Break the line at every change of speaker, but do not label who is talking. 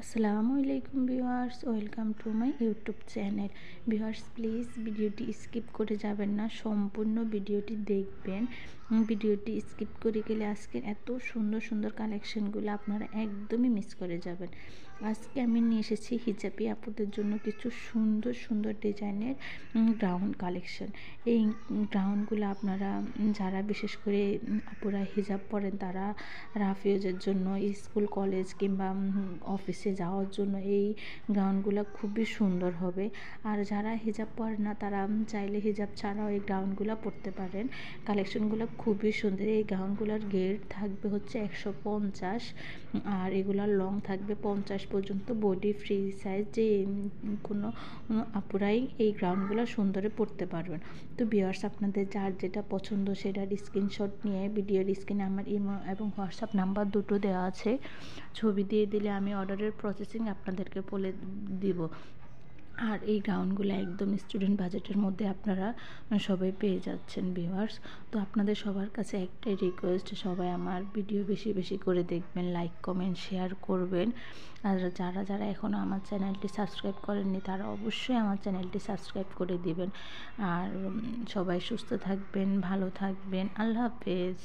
আসসালামু আলাইকুম viewers, welcome to my YouTube channel. Viewers please ভিডিওটি স্কিপ করে যাবেন না, সম্পূর্ণ ভিডিওটি দেখবেন। ভিডিওটি স্কিপ করে গেলে আজকের এত সুন্দর সুন্দর কালেকশনগুলো আপনারা একদমই মিস করে যাবেন। আজকে আমি নিয়ে এসেছি হিজাবি আপুদের জন্য কিছু সুন্দর সুন্দর ডিজাইনের গাউন কালেকশন। এই গাউনগুলো আপনারা যারা বিশেষ করে আপুরা হিজাব পরেন তারা রাফ ইউজের জন্য, স্কুল কলেজ কিংবা অফিসে যাওয়ার জন্য এই গাউনগুলো খুবই সুন্দর হবে। আর যারা হিজাব পরে না তারা চাইলে হিজাব ছাড়াও এই গাউনগুলো পরতে পারেন। কালেকশনগুলো খুবই সুন্দর। এই গাউনগুলোর গেট থাকবে হচ্ছে 150, আর এগুলোর লং থাকবে 50 পর্যন্ত, বডি ফ্রি সাইজ। যে কোনো আপুরাই এই গাউনগুলো সুন্দরে পরতে পারবেন। তো ভিউয়ার্স আপনাদের যার যেটা পছন্দ সেটার স্ক্রিনশট নিয়ে ভিডিওর স্ক্রিনে আমার ইমো এবং হোয়াটসঅ্যাপ নাম্বার দুটো দেওয়া আছে, ছবি দিয়ে দিলে আমি অর্ডারের প্রসেসিং আপনাদেরকে বলে দিব। আর এই গাউনগুলো একদম স্টুডেন্ট বাজেটের মধ্যে আপনারা সবাই পেয়ে যাচ্ছেন ভিউয়ার্স। তো আপনাদের সবার কাছে একটাই রিকোয়েস্ট, সবাই আমার ভিডিও বেশি বেশি করে দেখবেন, লাইক কমেন্ট শেয়ার করবেন। আর যারা যারা এখনও আমার চ্যানেলটি সাবস্ক্রাইব করেননি তারা অবশ্যই আমার চ্যানেলটি সাবস্ক্রাইব করে দিবেন। আর সবাই সুস্থ থাকবেন, ভালো থাকবেন। আল্লাহ হাফেজ।